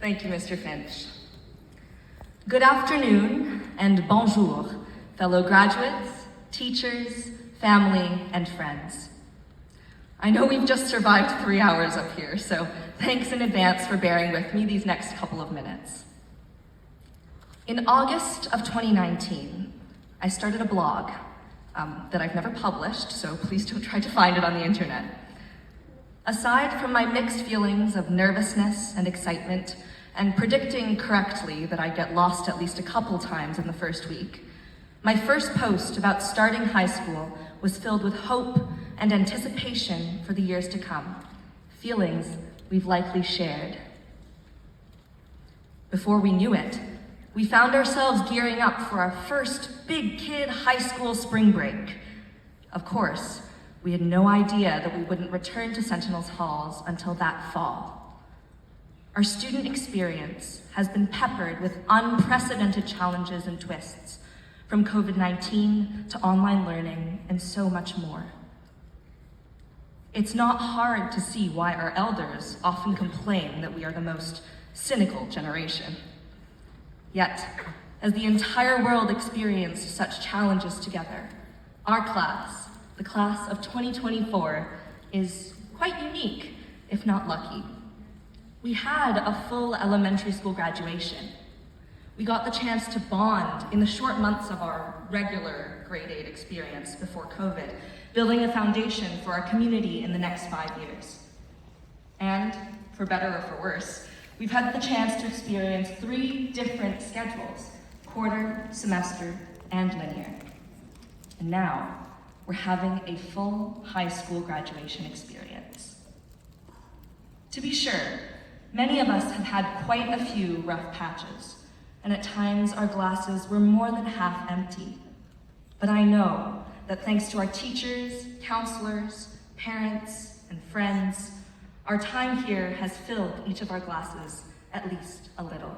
Thank you, Mr. Finch. Good afternoon and bonjour, fellow graduates, teachers, family, and friends. I know we've just survived 3 hours up here, so thanks in advance for bearing with me these next couple of minutes. In August of 2019, I started a blog that I've never published, so please don't try to find it on the internet. Aside from my mixed feelings of nervousness and excitement, and predicting correctly that I'd get lost at least a couple times in the first week, my first post about starting high school was filled with hope and anticipation for the years to come, feelings we've likely shared. Before we knew it, we found ourselves gearing up for our first big kid high school spring break. Of course, we had no idea that we wouldn't return to Sentinel's halls until that fall. Our student experience has been peppered with unprecedented challenges and twists, from COVID-19 to online learning and so much more. It's not hard to see why our elders often complain that we are the most cynical generation. Yet, as the entire world experienced such challenges together, our class, the class of 2024, is quite unique, if not lucky. We had a full elementary school graduation. We got the chance to bond in the short months of our regular grade 8 experience before COVID, building a foundation for our community in the next 5 years. And, for better or for worse, we've had the chance to experience 3 different schedules: quarter, semester, and linear. And now, we're having a full high school graduation experience. To be sure, many of us have had quite a few rough patches, and at times our glasses were more than half empty. But I know that thanks to our teachers, counselors, parents, and friends, our time here has filled each of our glasses at least a little.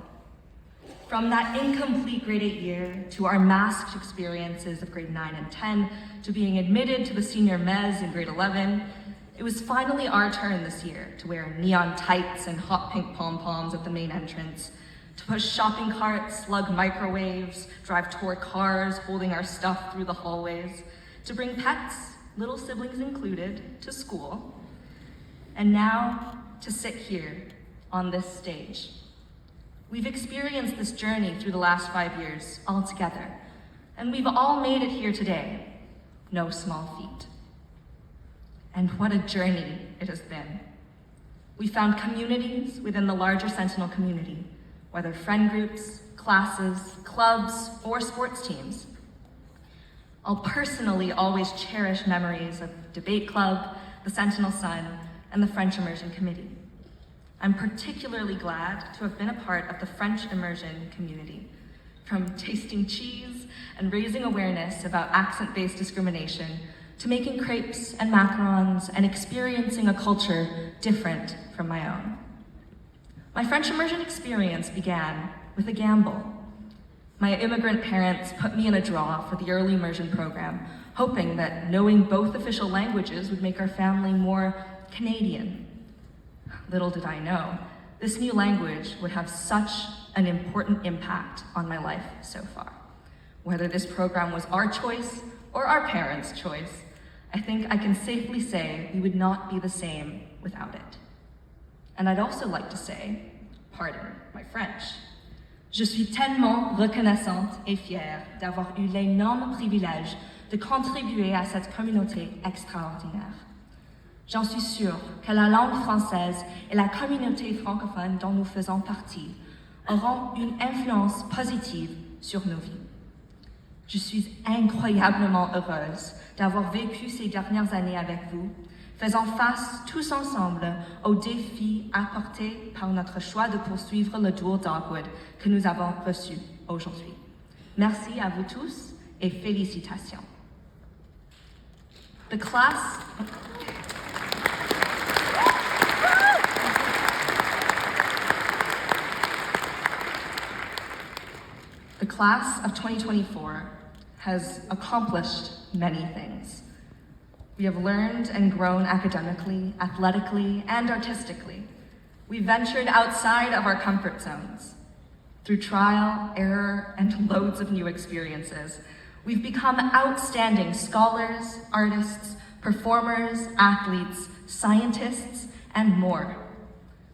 From that incomplete grade 8 year, to our masked experiences of grade 9 and 10, to being admitted to the senior mezz in grade 11, it was finally our turn this year to wear neon tights and hot pink pom-poms at the main entrance, to push shopping carts, lug microwaves, drive toy cars holding our stuff through the hallways, to bring pets, little siblings included, to school, and now to sit here on this stage. We've experienced this journey through the last 5 years all together, and we've all made it here today. No small feat. And what a journey it has been. We found communities within the larger Sentinel community, whether friend groups, classes, clubs, or sports teams. I'll personally always cherish memories of Debate Club, the Sentinel Sun, and the French Immersion Committee. I'm particularly glad to have been a part of the French Immersion community, from tasting cheese and raising awareness about accent-based discrimination to making crepes and macarons and experiencing a culture different from my own. My French immersion experience began with a gamble. My immigrant parents put me in a draw for the early immersion program, hoping that knowing both official languages would make our family more Canadian. Little did I know, this new language would have such an important impact on my life so far. Whether this program was our choice or our parents' choice, I think I can safely say we would not be the same without it. And I'd also like to say, pardon my French, je suis tellement reconnaissante et fière d'avoir eu l'énorme privilège de contribuer à cette communauté extraordinaire. J'en suis sûre que la langue française et la communauté francophone dont nous faisons partie auront une influence positive sur nos vies. Je suis incroyablement heureuse d'avoir vécu ces dernières années avec vous, faisant face tous ensemble aux défis apportés par notre choix de poursuivre le dual dogwood que nous avons reçu aujourd'hui. Merci à vous tous et félicitations. The class of 2024 has accomplished many things. We have learned and grown academically, athletically, and artistically. We ventured outside of our comfort zones. Through trial, error, and loads of new experiences, we've become outstanding scholars, artists, performers, athletes, scientists, and more.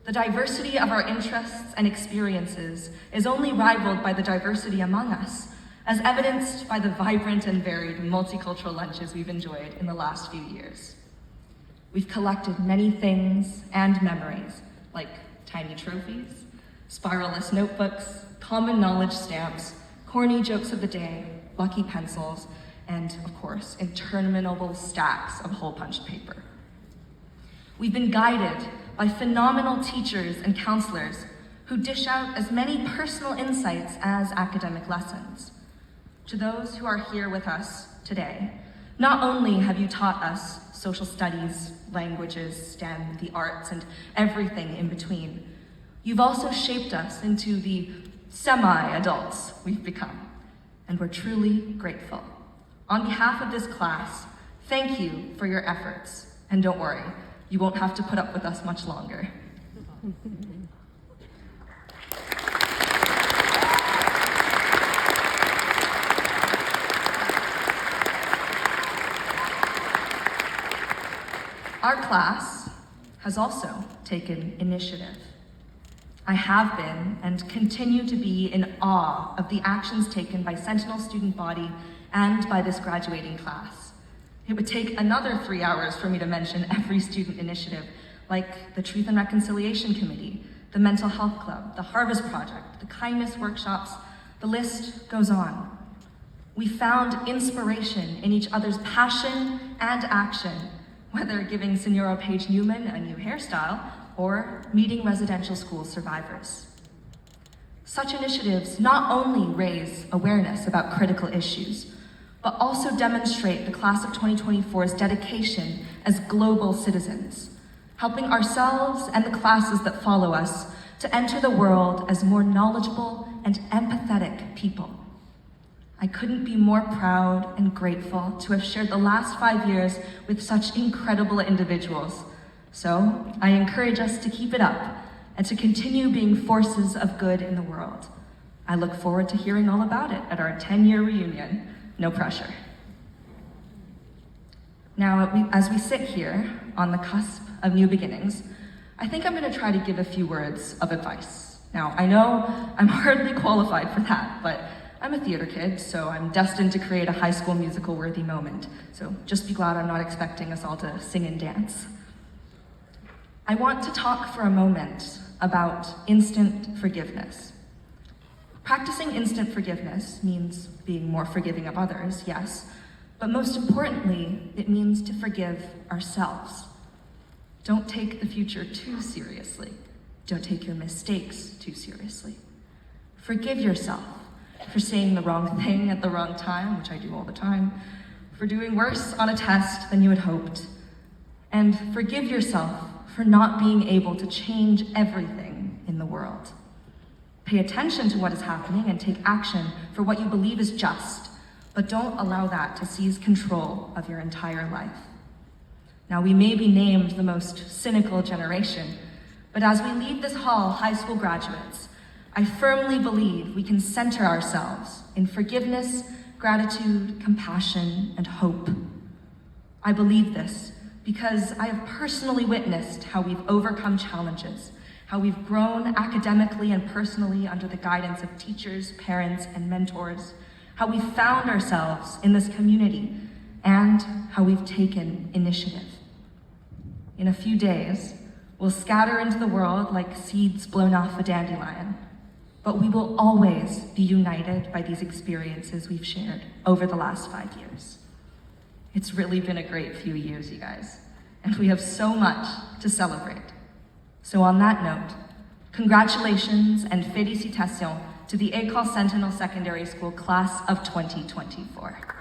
The diversity of our interests and experiences is only rivaled by the diversity among us, as evidenced by the vibrant and varied multicultural lunches we've enjoyed in the last few years. We've collected many things and memories, like tiny trophies, spiralless notebooks, common knowledge stamps, corny jokes of the day, lucky pencils, and, of course, interminable stacks of hole-punched paper. We've been guided by phenomenal teachers and counselors who dish out as many personal insights as academic lessons. To those who are here with us today, not only have you taught us social studies, languages, STEM, the arts, and everything in between, you've also shaped us into the semi-adults we've become, and we're truly grateful. On behalf of this class, thank you for your efforts, and don't worry, you won't have to put up with us much longer. Our class has also taken initiative. I have been and continue to be in awe of the actions taken by Sentinel student body and by this graduating class. It would take another 3 hours for me to mention every student initiative, like the Truth and Reconciliation Committee, the Mental Health Club, the Harvest Project, the Kindness Workshops, the list goes on. We found inspiration in each other's passion and action, whether giving Senora Paige Newman a new hairstyle or meeting residential school survivors. Such initiatives not only raise awareness about critical issues, but also demonstrate the class of 2024's dedication as global citizens, helping ourselves and the classes that follow us to enter the world as more knowledgeable and empathetic people. I couldn't be more proud and grateful to have shared the last 5 years with such incredible individuals. So I encourage us to keep it up and to continue being forces of good in the world. I look forward to hearing all about it at our 10-year reunion. No pressure. Now, as we sit here on the cusp of new beginnings, I think I'm going to try to give a few words of advice. Now, I know I'm hardly qualified for that, but I'm a theater kid, so I'm destined to create a High School Musical-worthy moment. So just be glad I'm not expecting us all to sing and dance. I want to talk for a moment about instant forgiveness. Practicing instant forgiveness means being more forgiving of others, yes, but most importantly, it means to forgive ourselves. Don't take the future too seriously. Don't take your mistakes too seriously. Forgive yourself for saying the wrong thing at the wrong time, which I do all the time, for doing worse on a test than you had hoped, and forgive yourself for not being able to change everything in the world. Pay attention to what is happening and take action for what you believe is just, but don't allow that to seize control of your entire life. Now, we may be named the most cynical generation, but as we leave this hall, high school graduates, I firmly believe we can center ourselves in forgiveness, gratitude, compassion, and hope. I believe this because I have personally witnessed how we've overcome challenges, how we've grown academically and personally under the guidance of teachers, parents, and mentors, how we've found ourselves in this community, and how we've taken initiative. In a few days, we'll scatter into the world like seeds blown off a dandelion, but we will always be united by these experiences we've shared over the last 5 years. It's really been a great few years, you guys, and we have so much to celebrate. So on that note, congratulations and félicitations to the École Sentinel Secondary School class of 2024.